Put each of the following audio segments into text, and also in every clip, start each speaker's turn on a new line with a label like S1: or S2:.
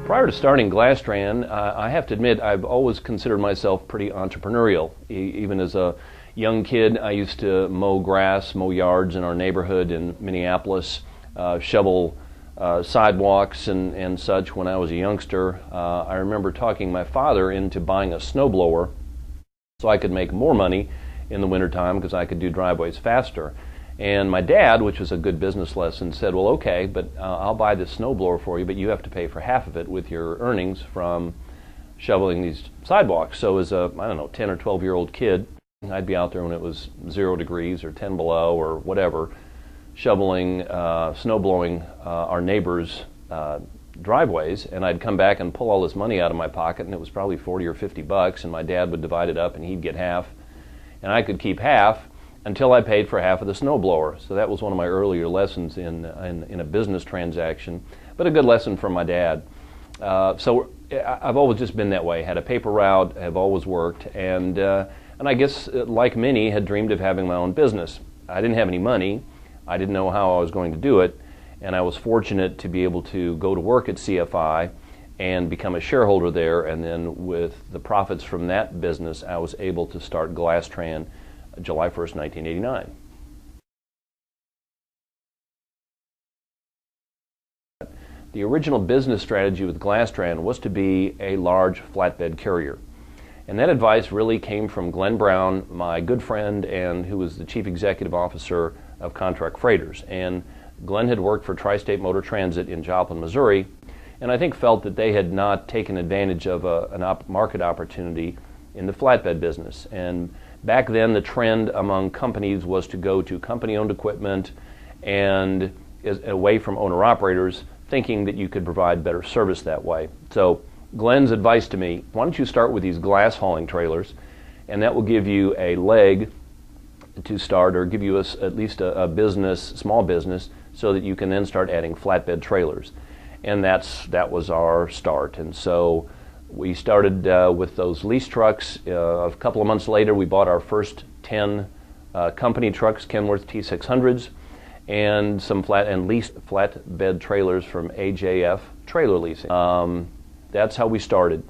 S1: Prior to starting Glastran, I have to admit I've always considered myself pretty entrepreneurial. Even as a young kid, I used to mow grass, mow yards in our neighborhood in Minneapolis, shovel sidewalks and such when I was a youngster. I remember talking my father into buying a snowblower so I could make more money in the wintertime because I could do driveways faster. And my dad, which was a good business lesson, said, well, okay, but I'll buy this snowblower for you, but you have to pay for half of it with your earnings from shoveling these sidewalks. So as a, I don't know, 10 or 12-year-old kid, I'd be out there when it was 0 degrees or 10 below or whatever, shoveling, snowblowing our neighbors' driveways, and I'd come back and pull all this money out of my pocket, and it was probably 40 or 50 bucks, and my dad would divide it up, and he'd get half, and I could keep half until I paid for half of the snowblower. So that was one of my earlier lessons in a business transaction, but a good lesson from my dad. So I've always just been that way, had a paper route, have always worked, and I guess, like many, had dreamed of having my own business. I didn't have any money, I didn't know how I was going to do it, and I was fortunate to be able to go to work at CFI and become a shareholder there, and then with the profits from that business, I was able to start Glastran July 1st, 1989. The original business strategy with Glastran was to be a large flatbed carrier. And that advice really came from Glenn Brown, my good friend, and who was the chief executive officer of Contract Freighters. And Glenn had worked for Tri-State Motor Transit in Joplin, Missouri, and I think felt that they had not taken advantage of a market opportunity in the flatbed business. And back then, the trend among companies was to go to company-owned equipment and away from owner-operators, thinking that you could provide better service that way. So Glenn's advice to me, why don't you start with these glass hauling trailers, and that will give you a leg to start, or give you at least a business, small business, so that you can then start adding flatbed trailers. And that was our start. And so we started with those lease trucks. A couple of months later, we bought our first 10 company trucks, Kenworth T600s, and some leased flatbed trailers from AJF Trailer Leasing. That's how we started.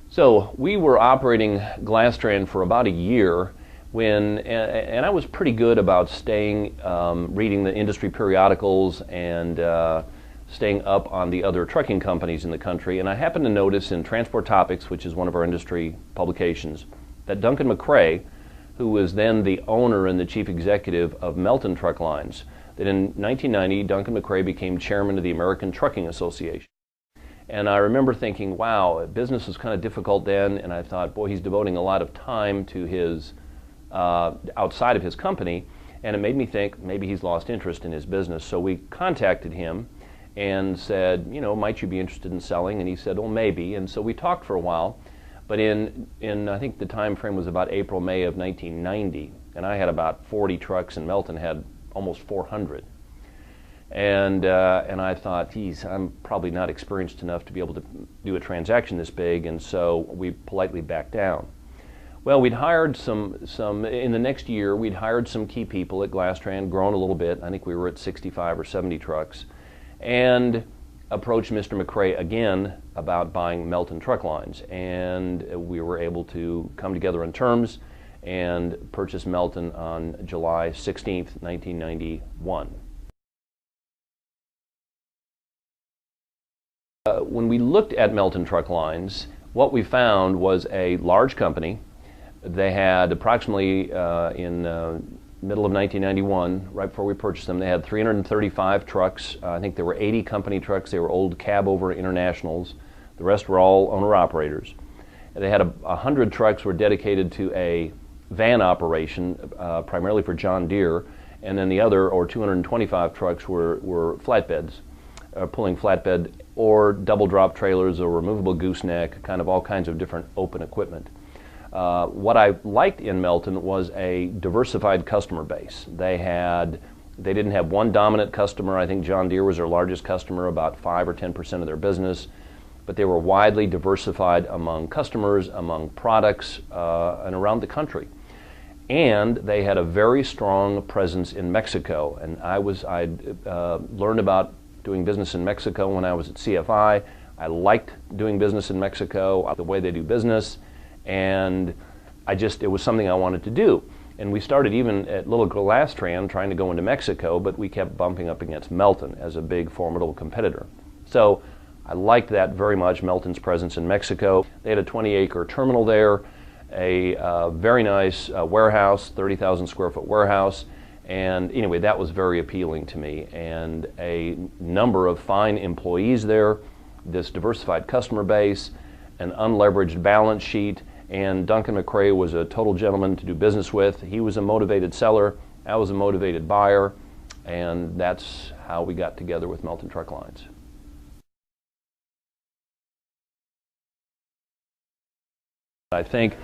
S1: So we were operating Glastran for about a year and I was pretty good about staying, reading the industry periodicals and staying up on the other trucking companies in the country. And I happened to notice in Transport Topics, which is one of our industry publications, that Duncan McCrae, who was then the owner and the chief executive of Melton Truck Lines, that in 1990, Duncan McCrae became chairman of the American Trucking Association. And I remember thinking, wow, business was kind of difficult then, and I thought, boy, he's devoting a lot of time to his, outside of his company, and it made me think maybe he's lost interest in his business. So we contacted him and said, you know, might you be interested in selling? And he said, well, maybe. And so we talked for a while, but in I think the time frame was about April, May of 1990, and I had about 40 trucks, and Melton had almost 400. And I thought, geez, I'm probably not experienced enough to be able to do a transaction this big, and so we politely backed down. Well, we'd hired some in the next year, we'd hired some key people at Glastran, grown a little bit. I think we were at 65 or 70 trucks, and approached Mr. McCrae again about buying Melton Truck Lines. And we were able to come together on terms and purchase Melton on July 16th, 1991. When we looked at Melton Truck Lines, what we found was a large company. They had approximately, in middle of 1991, right before we purchased them, they had 335 trucks. I think there were 80 company trucks. They were old cab-over internationals. The rest were all owner-operators. They had 100 trucks were dedicated to a van operation, primarily for John Deere, and then the other, or 225 trucks, were flatbeds, pulling flatbed or double drop trailers or removable gooseneck, kind of all kinds of different open equipment. What I liked in Melton was a diversified customer base. They didn't have one dominant customer. I think John Deere was their largest customer, about 5 or 10% of their business, but they were widely diversified among customers, among products, and around the country. And they had a very strong presence in Mexico, and I'd learned about doing business in Mexico when I was at CFI. I liked doing business in Mexico, the way they do business, and it was something I wanted to do. And we started even at Little Glastran trying to go into Mexico, but we kept bumping up against Melton as a big, formidable competitor. So I liked that very much, Melton's presence in Mexico. They had a 20-acre terminal there, a very nice warehouse, 30,000 square foot warehouse. And anyway, that was very appealing to me. And a number of fine employees there, this diversified customer base, an unleveraged balance sheet, and Duncan McRae was a total gentleman to do business with. He was a motivated seller, I was a motivated buyer, and that's how we got together with Melton Truck Lines. I think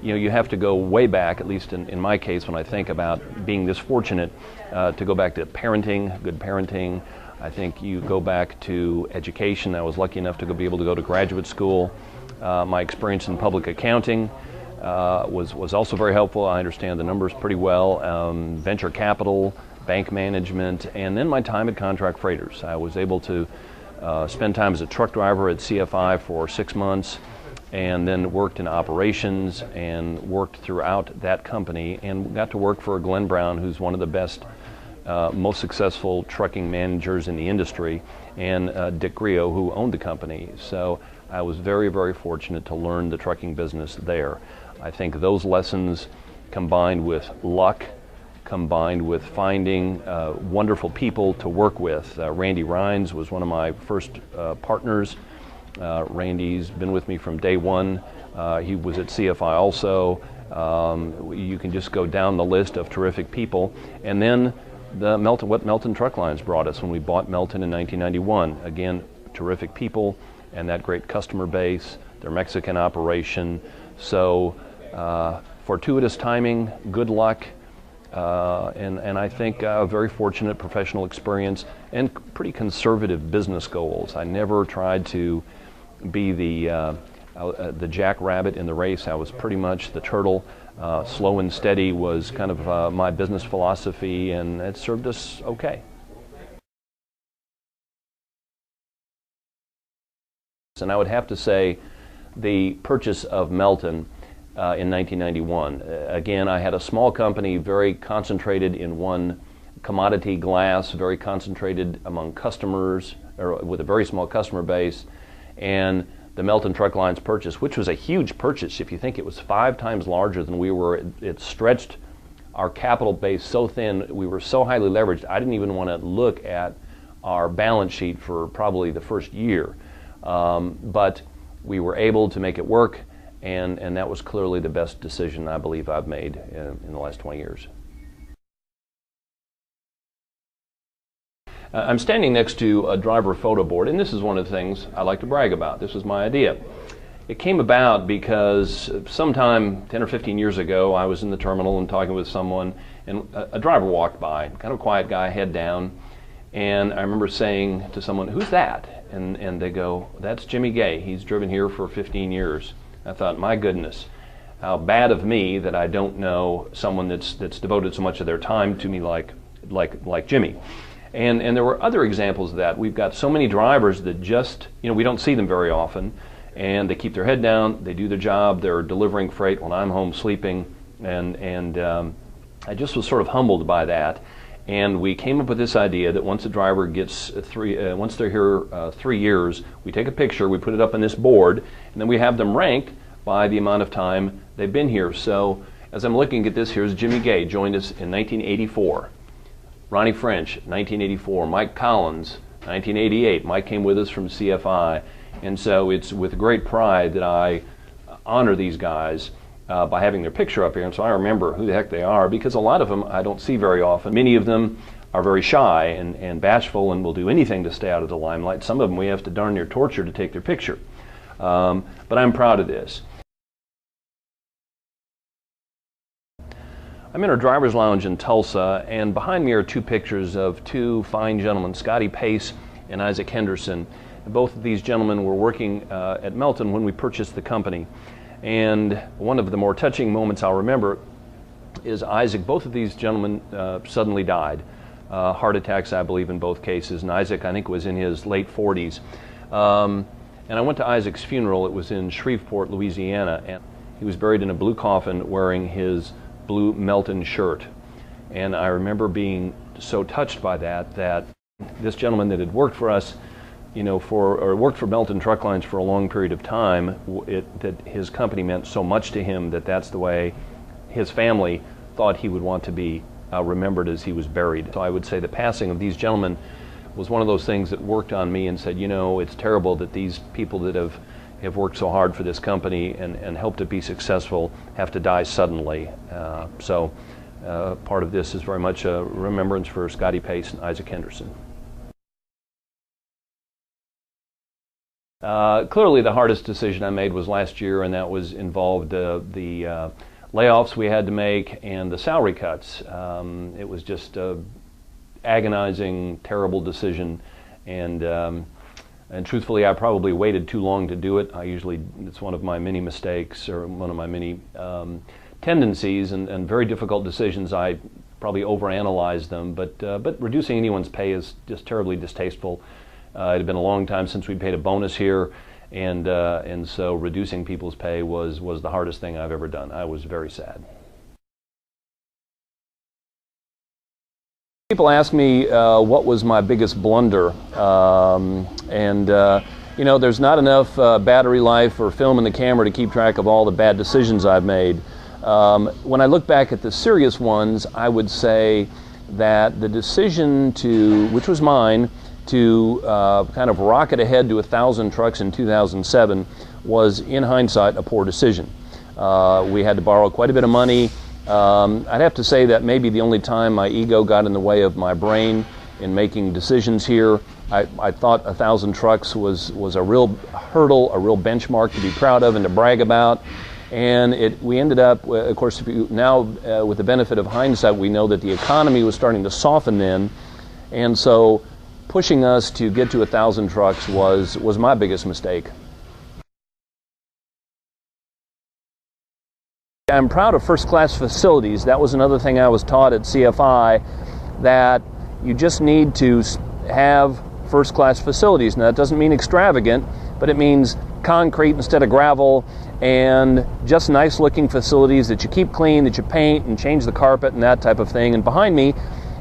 S1: you have to go way back, at least in my case, when I think about being this fortunate, to go back to parenting, good parenting. I think you go back to education. I was lucky enough to be able to go to graduate school. My experience in public accounting was also very helpful. I understand the numbers pretty well. Venture capital, bank management, and then my time at Contract Freighters. I was able to spend time as a truck driver at CFI for 6 months, and then worked in operations and worked throughout that company and got to work for Glenn Brown, who's one of the best, most successful trucking managers in the industry, and Dick Griot, who owned the company. So I was very, very fortunate to learn the trucking business there. I think those lessons, combined with luck, combined with finding wonderful people to work with. Randy Rhines was one of my first partners. Randy's been with me from day one. He was at CFI also. You can just go down the list of terrific people. And then what Melton Truck Lines brought us when we bought Melton in 1991. Again, terrific people and that great customer base, their Mexican operation. So fortuitous timing, good luck, and I think a very fortunate professional experience and pretty conservative business goals. I never tried to be the jackrabbit in the race. I was pretty much the turtle. Slow and steady was kind of my business philosophy, and it served us okay. And I would have to say the purchase of Melton in 1991. Again, I had a small company, very concentrated in one commodity, glass, very concentrated among customers, or with a very small customer base. And the Melton Truck Lines purchase, which was a huge purchase. If you think it was 5 times larger than we were, it stretched our capital base so thin, we were so highly leveraged, I didn't even want to look at our balance sheet for probably the first year. But we were able to make it work, and that was clearly the best decision I believe I've made in the last 20 years. I'm standing next to a driver photo board, and this is one of the things I like to brag about. This was my idea. It came about because sometime 10 or 15 years ago, I was in the terminal and talking with someone, and a driver walked by, kind of a quiet guy, head down, and I remember saying to someone, "Who's that?" And they go, "That's Jimmy Gay. He's driven here for 15 years. I thought, my goodness, how bad of me that I don't know someone that's devoted so much of their time to me like Jimmy. And there were other examples of that. We've got so many drivers that just, we don't see them very often, and they keep their head down, they do their job, they're delivering freight when I'm home sleeping, and I just was sort of humbled by that. And we came up with this idea that once a driver gets once they're here 3 years, we take a picture, we put it up on this board, and then we have them ranked by the amount of time they've been here. So as I'm looking at this, here's Jimmy Gay, joined us in 1984. Ronnie French, 1984. Mike Collins, 1988. Mike came with us from CFI. And so it's with great pride that I honor these guys by having their picture up here. And so I remember who the heck they are, because a lot of them I don't see very often. Many of them are very shy and bashful and will do anything to stay out of the limelight. Some of them we have to darn near torture to take their picture. But I'm proud of this. I'm in our driver's lounge in Tulsa, and behind me are 2 pictures of 2 fine gentlemen, Scotty Pace and Isaac Henderson. Both of these gentlemen were working at Melton when we purchased the company. And one of the more touching moments I'll remember is Isaac. Both of these gentlemen suddenly died. heart attacks, I believe, in both cases. And Isaac, I think, was in his late 40s. And I went to Isaac's funeral. It was in Shreveport, Louisiana, and he was buried in a blue coffin wearing his blue Melton shirt. And I remember being so touched by that this gentleman that had worked for us, worked for Melton Truck Lines for a long period of time, that his company meant so much to him that's the way his family thought he would want to be remembered as he was buried. So I would say the passing of these gentlemen was one of those things that worked on me and said, it's terrible that these people that have worked so hard for this company and helped it be successful have to die suddenly. So part of this is very much a remembrance for Scotty Pace and Isaac Henderson. Clearly the hardest decision I made was last year, and that involved the layoffs we had to make and the salary cuts. It was just an agonizing, terrible decision, and truthfully I probably waited too long to do it. It's one of my many mistakes, or one of my many tendencies, and very difficult decisions. I probably overanalyzed them, but reducing anyone's pay is just terribly distasteful. It had been a long time since we'd paid a bonus here, and so reducing people's pay was the hardest thing I've ever done. I was very sad. People ask me what was my biggest blunder, there's not enough battery life or film in the camera to keep track of all the bad decisions I've made. When I look back at the serious ones, I would say that the decision which was mine, to kind of rocket ahead to 1,000 trucks in 2007 was, in hindsight, a poor decision. We had to borrow quite a bit of money. I'd have to say that maybe the only time my ego got in the way of my brain in making decisions here. I thought 1,000 trucks was a real hurdle, a real benchmark to be proud of and to brag about. And we ended up, of course, now with the benefit of hindsight, we know that the economy was starting to soften then, and so pushing us to get to 1,000 trucks was my biggest mistake. I'm proud of first-class facilities. That was another thing I was taught at CFI, that you just need to have first-class facilities. Now, that doesn't mean extravagant, but it means concrete instead of gravel, and just nice-looking facilities that you keep clean, that you paint and change the carpet and that type of thing. And behind me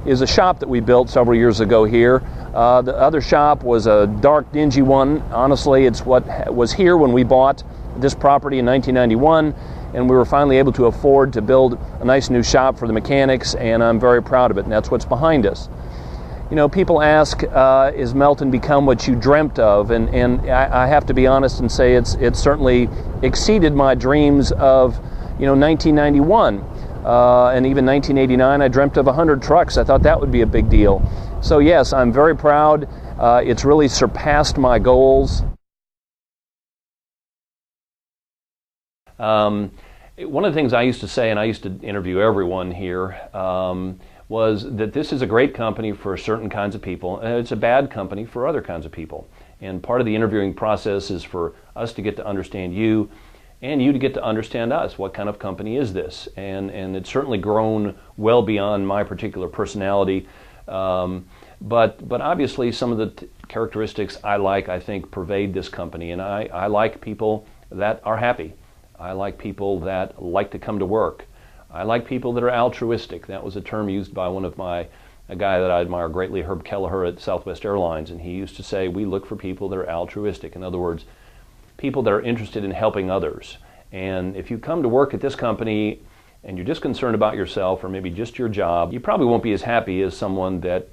S1: is a shop that we built several years ago here. The other shop was a dark, dingy one. Honestly, it's what was here when we bought this property in 1991, and we were finally able to afford to build a nice new shop for the mechanics, and I'm very proud of it, and that's what's behind us. People ask, is Melton become what you dreamt of? And I have to be honest and say it's certainly exceeded my dreams of 1991. And even 1989, I dreamt of 100 trucks. I thought that would be a big deal. So yes, I'm very proud. It's really surpassed my goals. One of the things I used to say, and I used to interview everyone here, was that this is a great company for certain kinds of people, and it's a bad company for other kinds of people. And part of the interviewing process is for us to get to understand you, and you to get to understand us. What kind of company is this? And it's certainly grown well beyond my particular personality. But obviously some of the characteristics I think, pervade this company. And I like people that are happy. I like people that like to come to work. I like people that are altruistic. That was a term used by a guy that I admire greatly, Herb Kelleher at Southwest Airlines. And he used to say, we look for people that are altruistic. In other words, people that are interested in helping others. And if you come to work at this company and you're just concerned about yourself or maybe just your job, you probably won't be as happy as someone that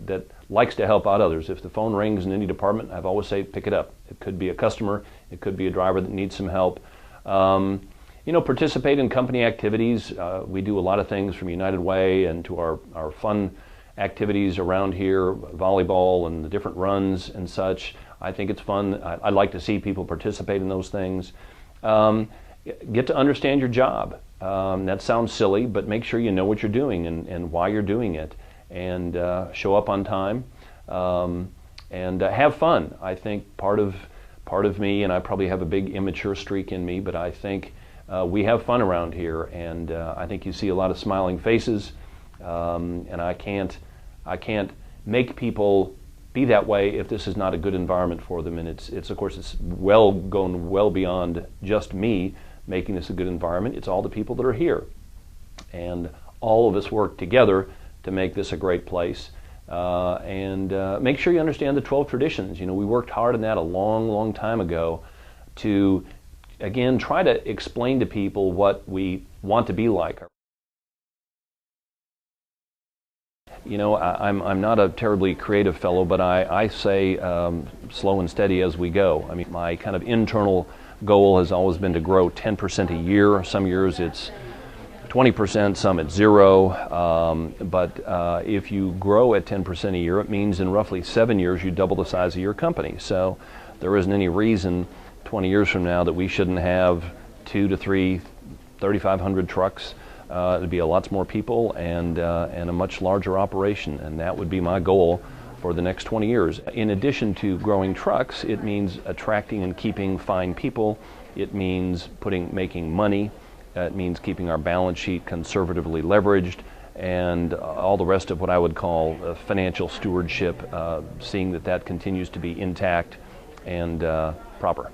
S1: likes to help out others. If the phone rings in any department, I've always say pick it up. It could be a customer, it could be a driver that needs some help. Participate in company activities. We do a lot of things from United Way and to our fun activities around here, volleyball and the different runs and such. I think it's fun. I like to see people participate in those things. Get to understand your job. That sounds silly, but make sure you know what you're doing and why you're doing it, and show up on time, and have fun. I think part of me, and I probably have a big immature streak in me, but I think we have fun around here, and I think you see a lot of smiling faces, and I can't make people be that way if this is not a good environment for them. And it's of course, it's going well beyond just me making this a good environment. It's all the people that are here. And all of us work together to make this a great place. And make sure you understand the 12 traditions. You know, we worked hard on that a long, long time ago to, again, try to explain to people what we want to be like. You know, I'm not a terribly creative fellow, but I say slow and steady as we go. I mean, my kind of internal goal has always been to grow 10% a year. Some years it's 20%, some at 0. But if you grow at 10% a year, it means in roughly 7 years you double the size of your company. So there isn't any reason 20 years from now that we shouldn't have 2 to 3, 3,500 trucks. It'd be lots more people and a much larger operation, and that would be my goal for the next 20 years. In addition to growing trucks, it means attracting and keeping fine people. It means making money. It means keeping our balance sheet conservatively leveraged, and all the rest of what I would call financial stewardship, seeing that that continues to be intact and proper.